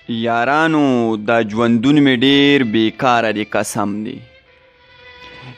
یارانو دا ژوندون مې ډېر بېکاره دی قسم دی.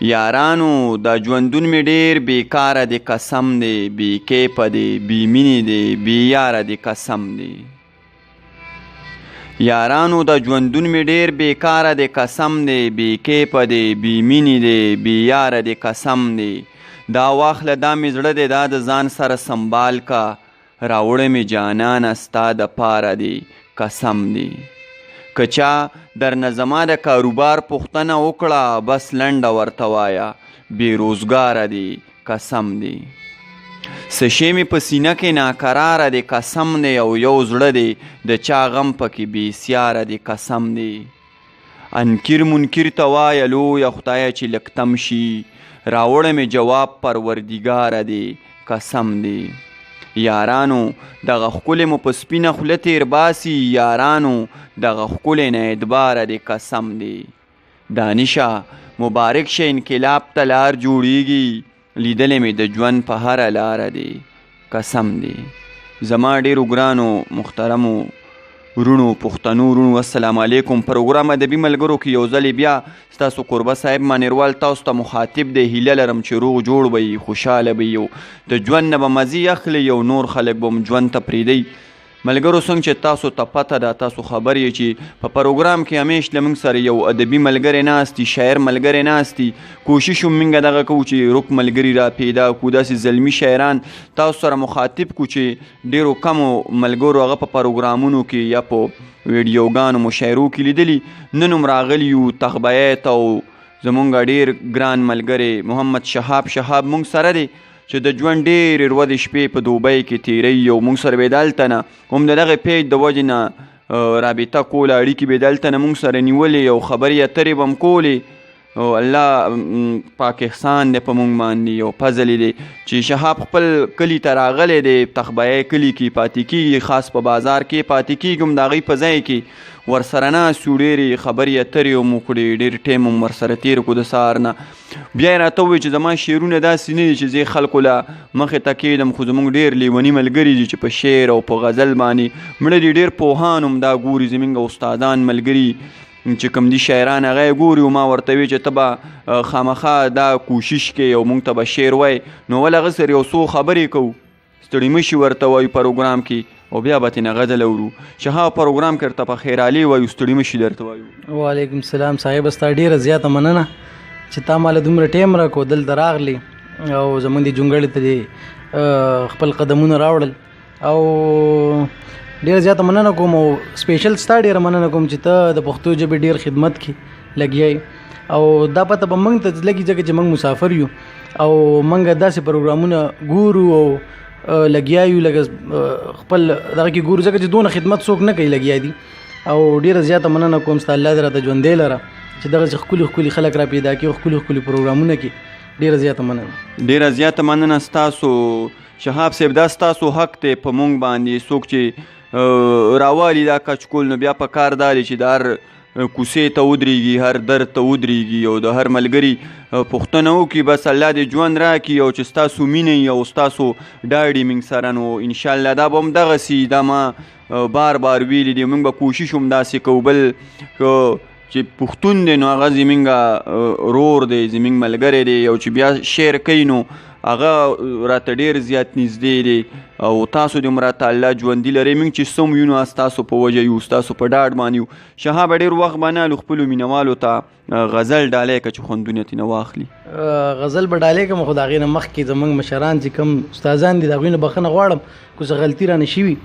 یارانو دا ژوندون مې ډېر بېکاره دی قسم دی. بې کیفه دی، بې مینې دی، بې یاره دی قسم دی. یارانو دا ژوندون مې ډېر بېکاره دی قسم دی. بې کیفه دی، بې مینې دی، بې یاره دی قسم دی. دا واخله دا مې زړه دی، دا د ځان سره سنبال کا. راوړه مې جانانه ستا د پاره دی قسم دی. که چا درنه زما د کاروبار پوښتنه وکړه بس لنډه ورته وایه بېروزګاره دی قسم دی. څه شی مې په سینه کې ناقراره دی قسم دی. او یو زړه دی د چا غم پکې بېسیاره دی قسم دی. انکر منکر ته وایه لویه خدایه چې لږ تم شي. راوړه مې جواب پروردګاره دی قسم دی. یارانو دغه ښکلې مو په سپینه خوله تېر باسي. یارانو دغه ښکلې نه اعتباره دی قسم دی. دانشه مبارک شه انقلاب ته لار جوړیږي. لیدلې مې د ژوند په هره لاره دی قسم دی. زما ډېرو ګرانو محترمو ورونو پښتنو ورونو السلام علیکم. پروګرام ادبي ملګرو کې یو ځلې بیا ستاسو قربه صاحب مانیروال تاسو ته مخاطب دی. هیله لرم چې روغ جوړ به یې، خوشحاله به یې، د ژوند نه به مزې اخلئ او نور خلک به ژوند ته پرېږدئ. ملګرو څنګه چې تاسو ته پته ده، تاسو خبر یې چې په پروګرام کې همیش له موږ سره یو ادبي ملګری ناست دي، شاعر ملګری ناست دي. کوشش هم موږ دغه کوو چې رک ملګري را پیدا کړو، داسې زلمي شاعران تاسو سره مخاطب کړو چې ډېرو کمو ملګرو هغه په پروګرامونو کې یا په ویډیوګانو مشاعرو کې لیدلي. نن هم راغلي یو تغبیت او زمونږ ډېر ګران ملګری محمد شهاب موږ سره دی چې د ژوند ډېرې رودې شپې په دوبۍ کې تېروي. او موږ سره به یې دلته نه هم د دغې پیج د وجې نه رابطه کوله، اړیکې به یې دلته نه موږ سره نیولې او خبرې اترې به هم کولې. او الله پاک احسان دی په موږ باندې او فضل دی چې شهاب خپل کلي ته راغلی دی. تخبیه کلي کې پاتې کېږي، خاص په بازار کې پاتې کېږي. هم د هغوی په ځای کې ورسره ناست یو، ډېرې خبرې اترې هم وکړې، ډېر ټایم هم ورسره تېر کړو د سهار نه. بیا یې راته ووایي چې زما شعرونه داسې نه دي چې زه خلکو له مخې ته کېږدم، خو زموږ ډېر لیوني ملګري دي چې په شعر او په غزل باندې مړه دي. ډېر پوهان هم دا ګوري، زموږ استادان ملګري چې کوم دي شاعران هغه یې ګوري. او ما ورته وی چې ته به خامخا دا کوشش کوې او موږ ته به شعر وایي. نو ولې هغه سره یو څو خبرې کوو، ستړي مه شي ورته وایو پروګرام کې او بیا به ترېنه غزل اورو. شهاب پروګرام کې ورته په خیرالي وایو، ستړي مه شي درته وایو. وعلیکم السلام صاحب، ستا ډېره زیاته مننه چې تا ماله دومره ټایم راکړو، دلته راغلی او زموږ دې جونګړې ته دې خپل قدمونه راوړل. او ډېره زیاته مننه کوم او سپیشل ستا ډېره مننه کوم چې ته د پښتو ژبې ډېر خدمت کې لګیا. او دا پته به موږ ته لګي ځکه چې موږ مسافر یو او موږ داسې پروګرامونه ګورو او لګیا یو، لکه خپل دغه کې ګورو ځکه چې دونه خدمت څوک نه کوي، لګیا دي. او ډېره زیاته مننه کوم ستا الله دې راته ژوندی لره چې دغسې ښکلي ښکلي خلک را پیدا کړي، ښکلي ښکلي پروګرامونه کې. ډېره زیاته مننه. ډېره زیاته مننه ستاسو شهاب صاحب. دا ستاسو حق دی په موږ باندې. څوک چې راوالي دا کچکول نو بیا په کار دا دی چې د هر کوڅې ته ودرېږي، هر درد ته ودرېږي او د هر ملګري پوښتنه وکړي. بس الله دې ژوند راکړي او چې ستاسو مینه او ستاسو ډاډ یې موږ سره نو انشاءالله دا به هم دغسې دا ما بار بار ویلي دي. موږ به کوشش هم داسې کوو. بل چې پښتون دی نو هغه زموږ رور دی، زموږ ملګری دی. او چې بیا شعر کوي نو هغه راته ډېر زیات نږدې دی. او تاسو دې هم راته الله ژوندي لرئ. موږ چې څه هم یو نو ستاسو په وجه یو، ستاسو په ډاډ باندې یو. شهابه ډېر وخت به نالو خپلو مینهوالو ته غزل ډالۍ که چې خوندونه ترېنه واخلي. غزل به ډالۍ کړم، خو د هغې نه مخکې زموږ مشران چې کوم استادان دي د هغوی نه بخښنه غواړم که څه غلطي رانه شوي.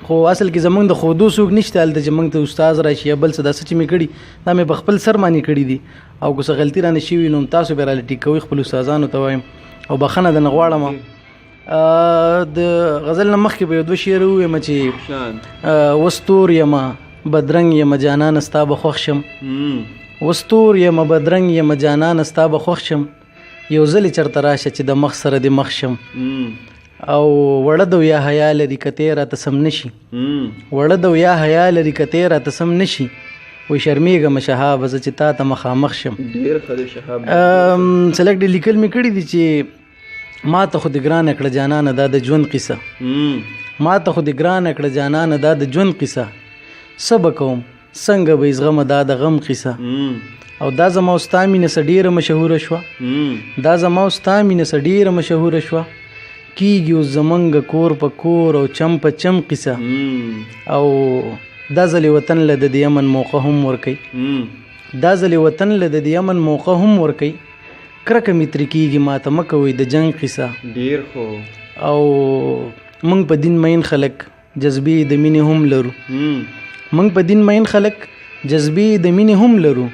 خو اصل کې زمونږ د ښودو څوک نشته هلته چې موږ ته استاد راشي یا بل څه. دا څه چې مې کړي دا مې په خپل سر باندې کړي دي. او که څه غلطي رانه شوي نو تاسو به راله ټیک کوئ، خپلو استادانو ته وایم او بخښنه درنه غواړم. د غزل نه مخکې به یو دوه شعر ووایم چې وستور یمه بدرنګ یمه جانانه ستا به خوښ شم. وستور یمه بدرنګ یمه جانانه ستا به خوښ شم. یو ځلې چېرته راشه چې د مخ سره دې مخ شم. او وړه دو یا حیا لري که تی راته سم نشي. وړه دو یا حیا لري که تی راته سم نشي. وی شرمېږم شهابه زه چې تا ته مخامخ شم. ډېر ښه دی شهاب. څه لږ ډېر لیکل مې کړي دي چې ما ته خو دې ګرانه کړه جانانه دا د ژوند قصه. ما ته خو دې ګرانه کړه جانانه دا د ژوند قصه. څه به کوم څنګه به یې زغمه دا د غم قصه او دا زما او ستا مینه څه ډېره مشهوره شوه دا زما او ستا مینه څه ډېره مشهوره شوه کیږي اوس زمونږ کور په کور او چم په چم قصه او دا ځلې وطن له د دې امن موقع هم ورکوي دا ځلې وطن له د دې امن موقع هم ورکوي کرکه مې ترې کېږي ماته مه کوئ د جنګ قصه ډېر خو او موږ په دین مین خلک جذبې د مینې هم لرو موږ په دین مین خلک جذبې د مینې هم لرو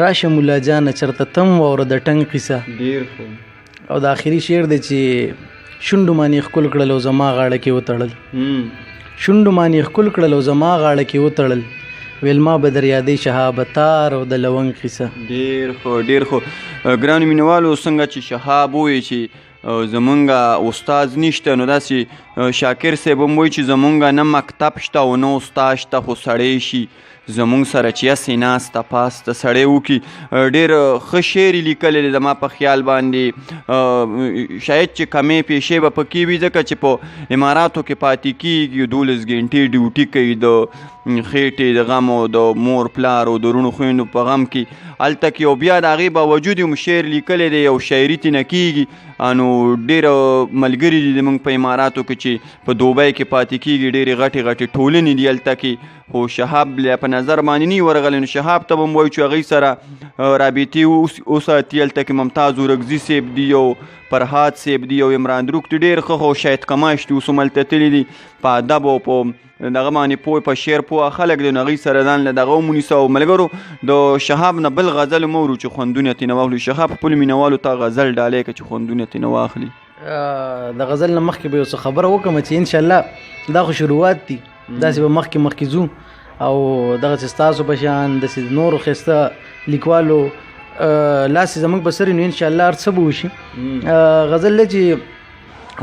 راشه مولا جانه چرته تم واوره د ټنګ قصه ډېر خو او د آخري شعر دی چې شونډو مانې ښکل کړل او زما غاړه کې وتړل شونډو مانې ښکل کړل او زما غاړه کې وتړل ویل ما به در یادې شهاب تار او د لونګ قصه ډېر ښه ډېر ښه ګرانو مینوالو څنګه چې شهاب ووایي چې زمونږ استاد نشته نو داسې شاکر صاحب هم وایي چې زمونږ نه مکتب شته او نه استاد شته خو سړی شي زمونږ سره چې هسې ناسته پاسته سړی وکړي ډېر ښه شعر یې لیکلی دی زما په خیال باندې شاید چې کمې پیشې به پکې وي ځکه چې په اماراتو کې پاتې کېږي 12 ګنټې ډیوټي کوي د خېټې د غم او د مور پلار او د رونو خویندو په غم کې هلته کې او بیا د هغې باوجود هم شعر لیکلی دی او شاعري ترېنه کېږي نو ډېر ملګري دي زموږ په اماراتو کې چې په دوبۍ کې پاتې کېږي ډېرې غټې غټې ټولنې دي هلته کې خو شهاب په نظر باندې نه ورغلی نو شهاب ته به هم وایو چې هغوی سره رابطې وساتي هلته کې ممتاز اورکزي صاحب دي او فرهاد صاحب دي او عمران دروک دي ډېر ښه خو شاید کماش دي اوس هم هلته تللي دي په ادب او په دغه باندې پوه په شعر پوه خلک دي نو هغوی سره ځان له دغه ونیسه او ملګرو د شهاب نه بل غزل هم اورو چې خوندونه ترېنه واخلو شهاب خپلو مینوالو ته غزل ډالۍ که چې خوندونه ترېنه واخلي د غزل نه مخکې به یو څه خبره وکړم چې انشاءالله دا خو شروعات دي داسې به مخکې ځو او دغسې ستاسو په شان داسې نورو ښایسته لیکوالو لاسې زموږ په سر نو انشاءالله هر څه به وشي غزل دی چې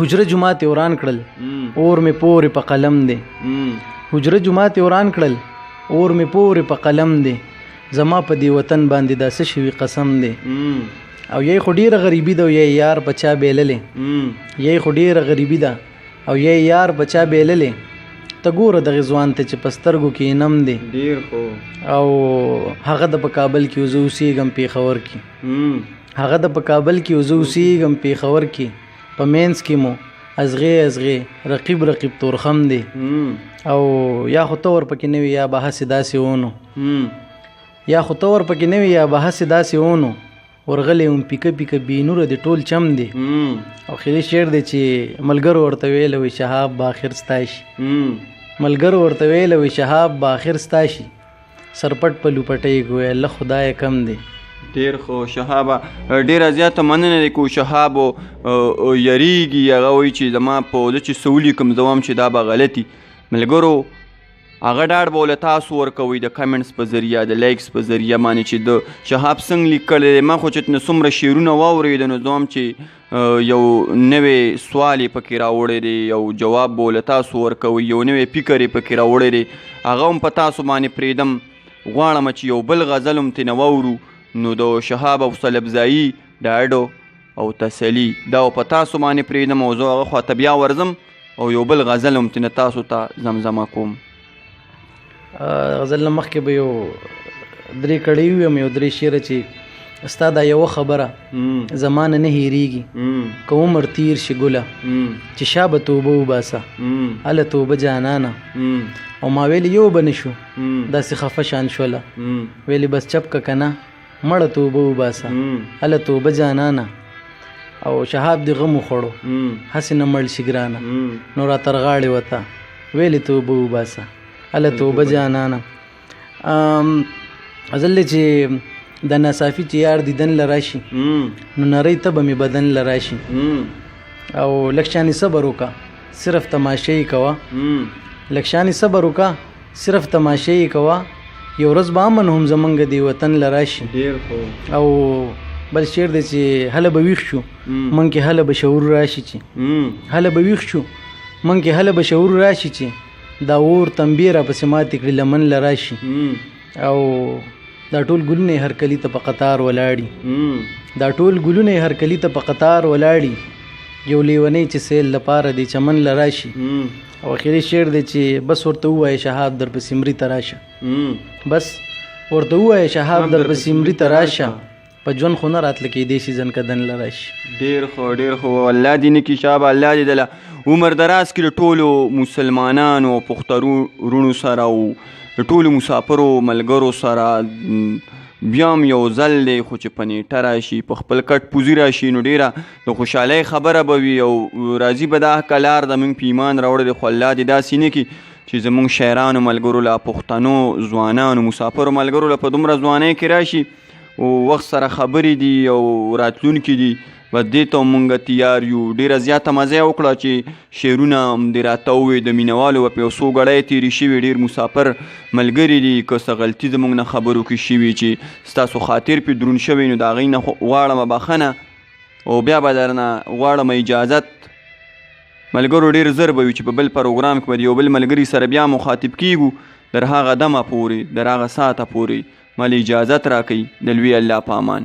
حجره جومات یې وران کړل اور مې پورې په قلم دی حجره جومات یې وران کړل اور مې پورې په قلم دی زما په دې وطن باندې دا څه شوي قسم دی او یې خو ډېره غریبي ده او یې یار بچا بیللې یې خو ډېره غریبي ده او یې یار بچا بیللې ته ګوره دغې ځوان ته چې په سترګو کې انم دی ډېر خو او هغه د په کابل کې زه اوسېږم پېښور کې هغه د په کابل کې زه اوسېږم پېښور کې په مینځ کې مو ازغې ازغې رقیب رقیب تورخم دی او یا خو ته ورپکې نه وي یا به هسې داسې ونو یا خو ته ورپکې نه وي یا به هسې داسې ونو ورغلی هم پیکه پیکه بېنوره د ټول چم دی او خیلی شعر دی چې ملګرو ورته ویلی وي شهاب به آخر ستا شي ملګرو ورته ویلی وي شهاب به آخر ستا شي سرپټ په لوپټۍ ګویا الله خدای کم دی ډېر خو شهابه ډېره زیاته مننه دی که شهاب یریږي هغه وایي چې زما په ده چې څه ولیکم زه وایم چې دا به غلطي ملګرو هغه ډاډ به له تاسو ورکوئ د کمنټس په ذریعه د لایکس په ذریعه باندې چې د شهاب څنګه لیکلی دی ما خو چې ترنه څومره شعرونه واورېده نو زه هم چې یو نوی سوال یې پکې راوړی دی یو جواب به له تاسو ورکوئ یو نوی فکر یې پکې راوړی دی هغه هم په تاسو باندې پرېږدم غواړم چې یو بل غزل هم ترېنه واورو نو د شهاب حوصله افزایي ډاډ او تسلي دا په تاسو باندې پرېږدم او زه هغه خواته بیا ورځم او یو بل غزل هم ترېنه تاسو ته زمزمه کوم غزل نه مخکې به یو 3 کړی ویم یو 3 شعره چې ستا دا یوه خبره زمانه نه هېرېږي که عمر تیر شي ګله چې شا به توبه وباسه هله توبه جانانه او ما ویلې یو به نه شو داسې خفه شان شوله ویلې بس چپ که که نه مړه توبه وباسه هله توبه جانانه او شهاب دې غم وخوړو هسې نه مړ شي ګرانه نو را تر غاړې وته ویلې توبه وباسه هله توبه جانانه غزل دی چې د ناصافي چې یار دیدن له راشي نو نری ته به مې بدن له راشي او لږ شانې صبر وکړه صرف تماشې یې کوه لږ شانې صبر وکړه صرف تماشې یې کوه یو ورځ به امن هم زمونږ دی وطن له راشي او بل شعر دی چې هله به ویښ شو موږ کې هله به شعور راشي چې هله به ویښ شو موږ کې هله به شعور راشي چې دا اور تنبیه را پسې ماتې کړي لمن له راشي او دا ټول ګلونه هر کلي ته په قطار ولاړي دا ټول ګلونه هر کلي ته په قطار ولاړي یو لیونی چې سیل لپاره دی چمن له راشي او اخري شعر دی چې بس ورته ووایه شهاب در پسې مري ته راشه، بس ورته ووایه شهاب در پسې مري ته راشه، په ژوند خو نه راتله کېدی شي ځن کدن له راشي. ډېر ښه الله دې نه کړي شابه، الله دې دله عمر دراز کړي له ټولو مسلمانانو او پښتنو وروڼو سره او د ټولو مسافرو ملګرو سره. بیا هم یو ځل دی خو چې په نیټه راشي په خپل کټ پوزي راشي نو ډېره د خوشحالۍ خبره به وي او راځي به دا کلار زموږ په ایمان راوړی خو الله دې داسې نه کړي چې زموږ شاعرانو ملګرو له پښتنو ځوانانو مسافرو ملګرو له په دومره ځوانۍ کې راشي او وخت سره خبرې دي او راتلونکي دي، بس دې ته مونږ تیار یو. ډېره زیاته مزه یې وکړه چې شعرونه هم دې راته ووایي د مینوالو به په یو څو ګړۍ تېرې شوي، ډېر مسافر ملګري دي که څه غلطي زموږ نه خبرو کې شوي چې ستاسو خاطر پې دروند شوی نو د هغوی نه غواړم بخښنه او بیا به درنه غواړم اجازت. ملګرو ډېر زر به وي چې په بل پروګرام کې به د یو بل ملګري سره بیا مخاطب کیږو، در هغه دمه پورې در هغه ساعته پورې مال اجازت راکوي. د لوی الله په امان.